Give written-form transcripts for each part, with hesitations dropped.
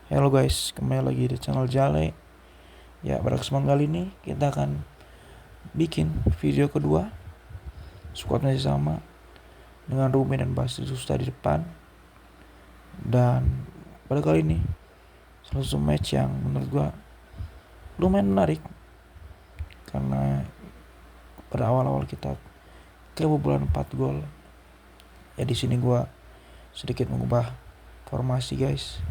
Halo guys, kembali lagi di channel Jale. Ya, pada kesempatan kali ini kita akan bikin video kedua. Squad masih sama dengan Rumi dan Basri Susta di depan. Dan pada kali ini salah satu match yang menurut gua lumayan menarik karena pada awal-awal kita kebobolan 4 gol. Ya di sini gua sedikit mengubah formasi guys.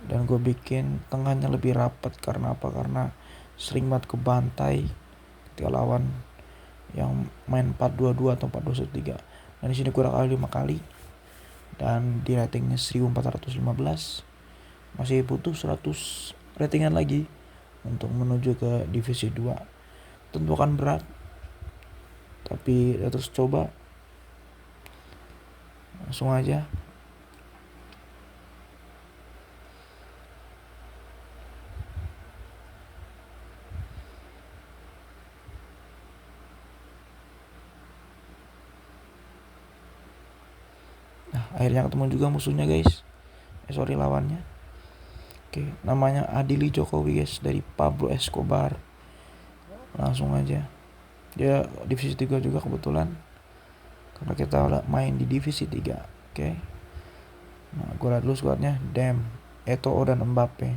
Dan gue bikin tengahnya lebih rapat karena apa? Karena sering banget kebantai ketika lawan yang main 4-2-2 atau 4-2-1-3. Dan di sini gue udah kali 5 kali dan di ratingnya 1415. Masih butuh 100 ratingan lagi untuk menuju ke divisi 2. Tentu akan berat, tapi ya terus coba. Langsung aja. Nah, akhirnya ketemu juga musuhnya guys. Lawannya. Oke, namanya Adili Jokowi guys, dari Pablo Escobar. Langsung aja. Dia divisi 3 juga kebetulan. Karena kita udah main di divisi 3. Oke. Nah, gue liat dulu squadnya. Eto'o dan Mbappe.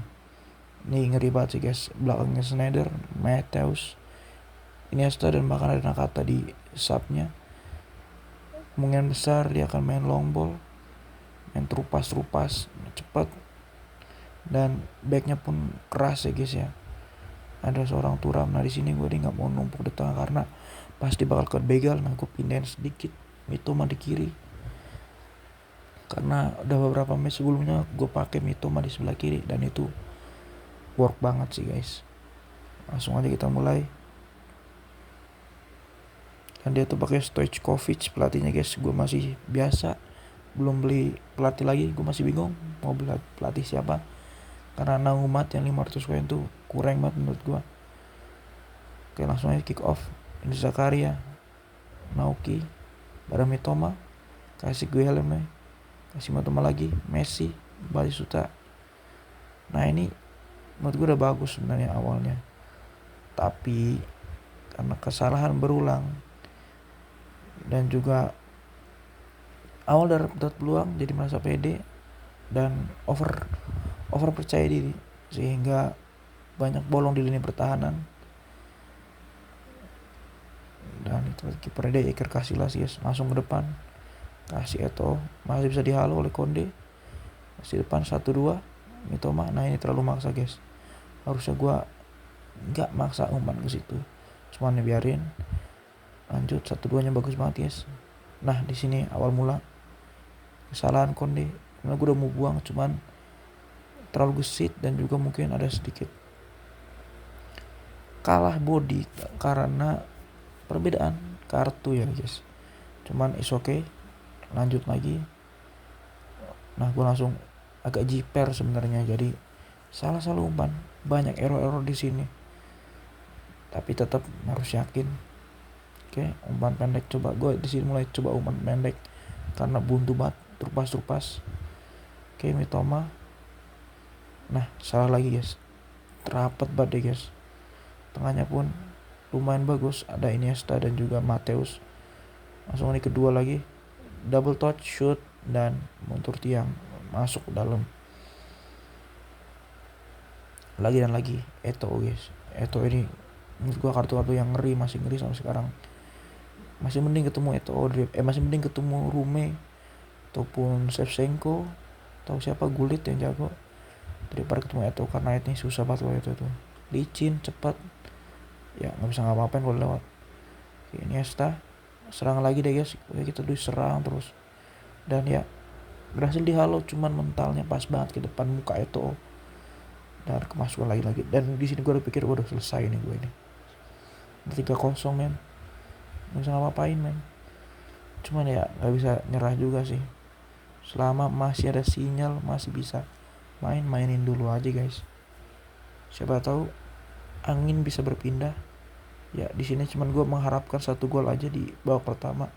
Ini ngeri banget sih guys. Belakangnya Sneijder, Matthäus, Iniesta, dan bahkan ada Nakata di subnya. Kemungkinan besar dia akan main long ball, main terupas cepat, dan backnya pun keras ya guys ya. Ada seorang Thuram. Nah di sini gue nggak mau numpuk di tengah karena pasti bakal begal. Nah gue pindahin sedikit Mitoma di kiri karena udah beberapa match sebelumnya gue pakai Mitoma di sebelah kiri dan itu work banget sih guys. Langsung aja kita mulai. Dan dia tuh pakai Stojkovic pelatihnya guys. Gue masih biasa, belum beli pelatih lagi. Gue masih bingung mau beli pelatih siapa karena Naumat yang 500 koin tuh kurang banget menurut gue. Oke, langsung aja kick off. Ini Zakaria, Nauki, bareng Mitoma, kasih gue helmnya, kasih Mitoma lagi, Messi, Batistuta. Nah ini menurut gue udah bagus sebenarnya awalnya, tapi karena kesalahan berulang dan juga awal dapat peluang jadi merasa pede dan over percaya diri sehingga banyak bolong di lini pertahanan. Dan itu kiper dia Iker Casillas langsung ke depan, kasih Eto'o, masih bisa dihalau oleh Konde, masih depan 1-2 Mitoma. Nah ini terlalu maksa guys, harusnya gue nggak maksa umpan ke situ, cuman biarin lanjut. 1-2 nya bagus banget guys. Nah di sini awal mula kesalahan Konde karena gue udah mau buang, cuman terlalu gesit dan juga mungkin ada sedikit kalah body karena perbedaan kartu ya guys. Cuman is okay, lanjut lagi. Nah gue langsung agak jiper sebenarnya, jadi salah umpan, banyak error di sini. Tapi tetap harus yakin. Oke, umpan pendek coba. Gue di sini mulai coba umpan pendek karena buntu banget, terupas. Oke, Mitoma. Nah, salah lagi guys. Rapat banget deh guys. Tengahnya pun lumayan bagus, ada Iniesta dan juga Matthäus. Langsung ini kedua lagi, double touch shoot dan muntur tiang masuk ke dalam. Lagi dan lagi Eto'o guys. Eto'o ini menurut gua kartu yang masih ngeri sampai sekarang. Masih mending ketemu Eto'o, masih mending ketemu Rume ataupun Shevchenko atau siapa Gullit yang jago daripada ketemu Eto'o, karena ini susah banget loh itu tuh. Licin, cepat. Ya nggak bisa ngapa-ngapain kalau lewat. Iniesta serang lagi deh guys. Kita serang terus. Dan ya berhasil dihalau, cuman mentalnya pas banget ke depan muka Eto'o. Dan kemasukan lagi. Dan di sini gue udah pikir udah selesai nih gue ini. 3-0 men. Gak bisa ngapain men. Cuman ya gak bisa nyerah juga sih. Selama masih ada sinyal, masih bisa mainin dulu aja guys. Siapa tahu angin bisa berpindah. Ya di sini cuman gue mengharapkan 1 gol aja di babak pertama.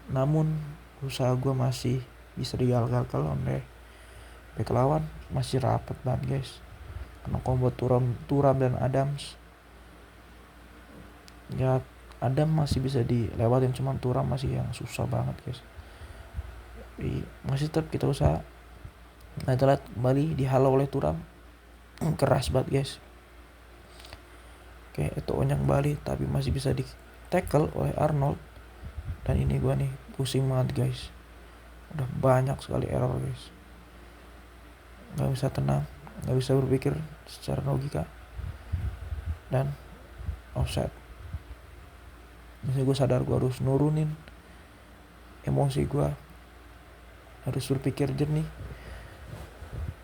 Namun usaha gue masih bisa digagalkan oleh Back lawan masih rapat banget guys, karena combo Thuram dan Adams. Ya Adam masih bisa dilewatin, cuman Thuram masih yang susah banget guys. Masih tetap kita usaha. Nah telat kembali dihalau oleh Thuram. Keras banget guys. Oke, Eto'o-nya kembali tapi masih bisa di tackle oleh Arnold. Dan ini gua nih pusing banget guys, udah banyak sekali error guys, nggak bisa tenang, nggak bisa berpikir secara logika, dan offset. Misalnya gue sadar gue harus nurunin emosi gue, harus berpikir jernih,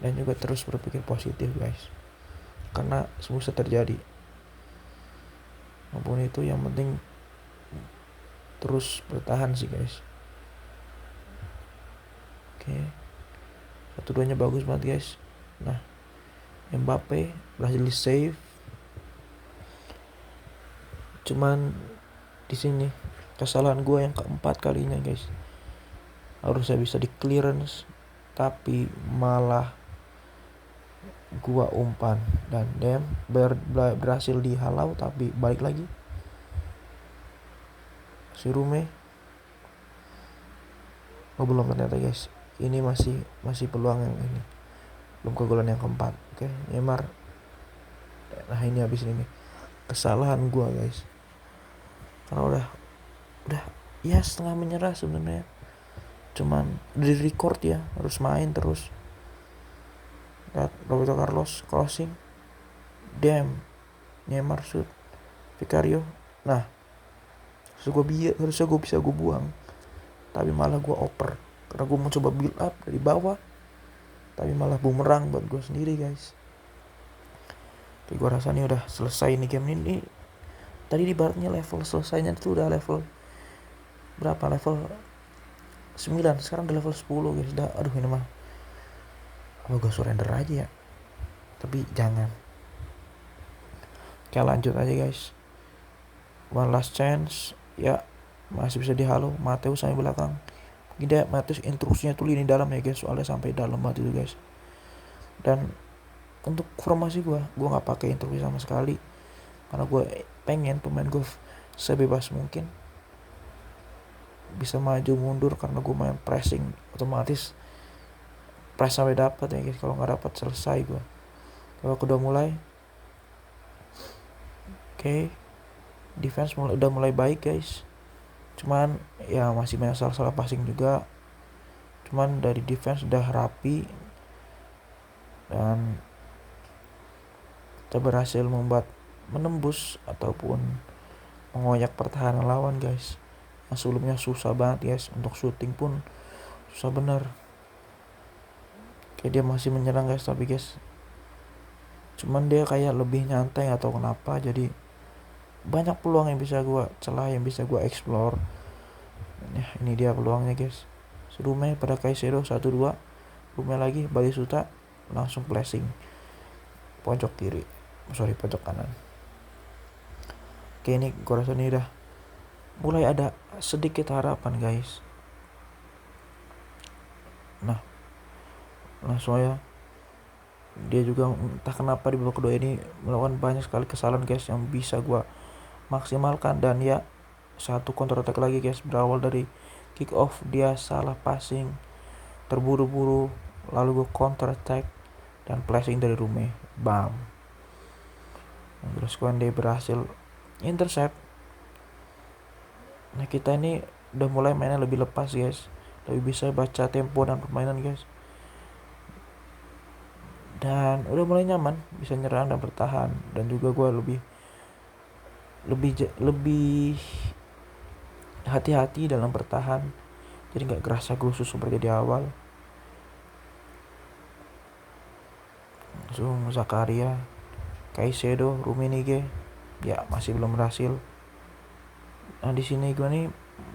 dan juga terus berpikir positif guys, karena semua bisa terjadi. Apapun itu yang penting terus bertahan sih guys. Oke, 1-2-nya bagus banget guys. Nah, Mbappe berhasil di save. Cuman di sini kesalahan gue yang keempat kalinya guys. Harusnya bisa di clearance, tapi malah gua umpan dan dem berhasil dihalau, tapi balik lagi si Rume. Belum ternyata guys, ini masih peluang yang ini, belum ke golan yang keempat. Oke, Neymar. Nah ini habis ini kesalahan gua guys, karena udah ya setengah menyerah sebenarnya, cuman di record ya harus main terus. Lihat Roberto Carlos crossing, Neymar shoot, Vicario. Nah harusnya gue bisa gue buang, tapi malah gue oper karena gue mau coba build up dari bawah, tapi malah bumerang buat gue sendiri guys. Tapi gue rasa ini udah selesai nih game ini. Tadi di baratnya level selesainya itu udah level berapa, level 9, sekarang udah level 10 guys. Udah aduh ini mah apa gue surrender aja ya, tapi jangan. Oke lanjut aja guys, one last chance ya, masih bisa dihalau Mateus sampai belakang. Tidak, Mateus instruksinya tuh lini dalam ya guys, soalnya sampai dalam banget itu guys. Dan untuk formasi gue nggak pakai instruksi sama sekali, karena gue pengen pemain gue sebebas mungkin bisa maju mundur, karena gue main pressing otomatis press sampai dapat ya guys. Kalau nggak dapat selesai gue. Kalau udah mulai, oke, defense udah mulai baik guys. Cuman ya masih banyak salah passing juga. Cuman dari defense udah rapi, dan kita berhasil menembus ataupun mengoyak pertahanan lawan guys, yang sebelumnya susah banget guys. Untuk shooting pun susah bener. Kayak dia masih menyerang guys, tapi guys cuman dia kayak lebih nyantai atau kenapa, jadi banyak peluang yang bisa gue celah, yang bisa gue explore. Ya ini dia peluangnya guys. Rume pada Caicedo 1-2, Rume lagi balik Suta, langsung flashing pojok kanan. Oke, ini gue rasa ini udah mulai ada sedikit harapan guys. Nah langsung aja dia juga entah kenapa di babak kedua ini melakukan banyak sekali kesalahan guys yang bisa gue maksimalkan. Dan ya satu counter attack lagi guys, berawal dari kick off dia salah passing terburu-buru, lalu gue counter attack dan flashing dari Rume, bam. Terus dia berhasil intercept. Nah kita ini udah mulai mainnya lebih lepas guys, lebih bisa baca tempo dan permainan guys, dan udah mulai nyaman bisa nyerang dan bertahan. Dan juga gue lebih hati-hati dalam bertahan, jadi nggak gerasa gerusu seperti di awal. Langsung Zakaria, Caicedo, Rummenigge ya masih belum berhasil. Nah di sini gue nih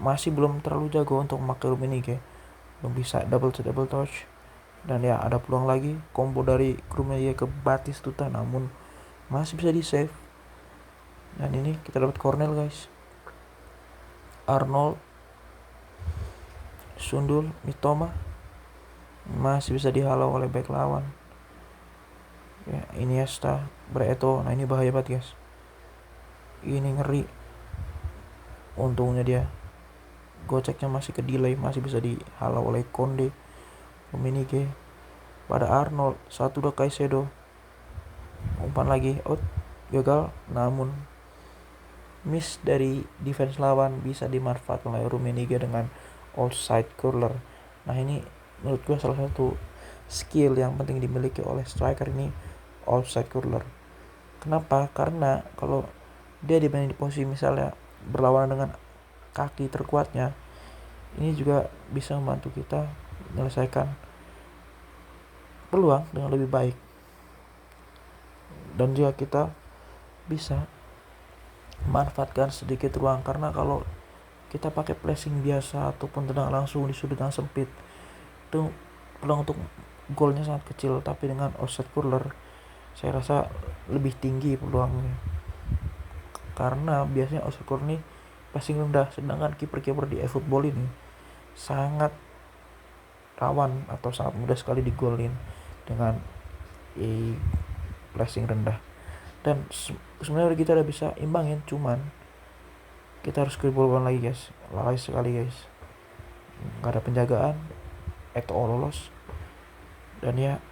masih belum terlalu jago untuk memakai Rummenigge, belum bisa double touch. Dan ya ada peluang lagi combo dari Rummenigge ke Batistuta, namun masih bisa di save. Dan ini kita dapat corner guys, Arnold, Sundul, Mitoma, masih bisa dihalau oleh back lawan. Ya, Iniesta, Breto, nah ini bahaya banget guys. Ini ngeri. Untungnya dia goceknya masih ke delay, masih bisa dihalau oleh Konde, Rummenigge. Pada Arnold, satu udah Caicedo, umpan lagi, out, gagal. Namun miss dari defense lawan bisa dimanfaatkan oleh Rummenigge dengan outside curler. Nah ini menurut gue salah satu skill yang penting dimiliki oleh striker ini, outside curler. Kenapa? Karena kalau dia dimainin di posisi misalnya berlawanan dengan kaki terkuatnya, ini juga bisa membantu kita menyelesaikan peluang dengan lebih baik. Dan juga kita bisa manfaatkan sedikit ruang, karena kalau kita pakai pressing biasa ataupun tendangan langsung di sudut yang sempit, itu peluang untuk golnya sangat kecil. Tapi dengan offside curler saya rasa lebih tinggi peluangnya, karena biasanya offside curler ini passing rendah, sedangkan kiper-kiper di eFootball ini sangat rawan atau sangat mudah sekali digolin dengan pressing rendah. Dan sebenarnya kita udah bisa imbangin, cuman kita harus kebobolan lagi guys, lalai sekali guys, nggak ada penjagaan, Eto'o lolos. Dan ya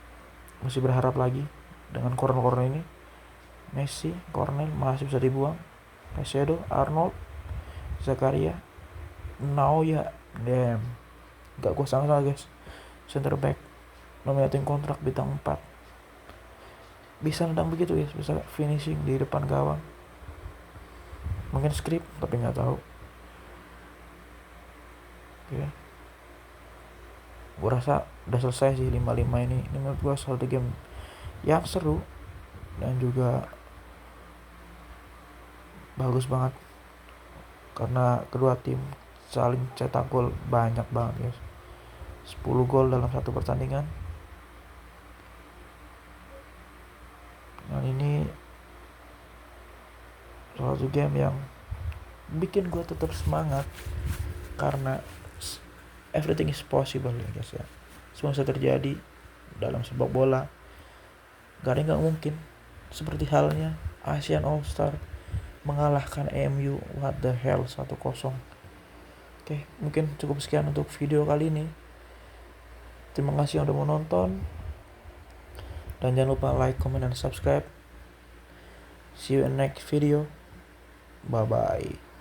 masih berharap lagi dengan corner ini. Messi, Cornel masih bisa dibuang, Caicedo, Arnold, Zakaria, Nauya, damn, gak gue sama guys, center back nominating kontrak bintang 4, bisa nendang begitu guys, bisa finishing di depan gawang. Mungkin skrip tapi nggak tahu. Oke, gue rasa udah selesai sih 5-5 ini menurut gue satu game yang seru dan juga bagus banget, karena kedua tim saling cetak gol banyak banget guys, 10 gol dalam satu pertandingan. Dan ini salah satu game yang bikin gue tetap semangat, karena everything is possible ya guys ya, semua bisa terjadi dalam sepak bola, gak ada yang gak mungkin. Seperti halnya Asian All Star mengalahkan MU, what the hell, 1-0. Oke, mungkin cukup sekian untuk video kali ini. Terima kasih yang udah mau nonton, dan jangan lupa like, comment, dan subscribe. See you in next video. Bye bye.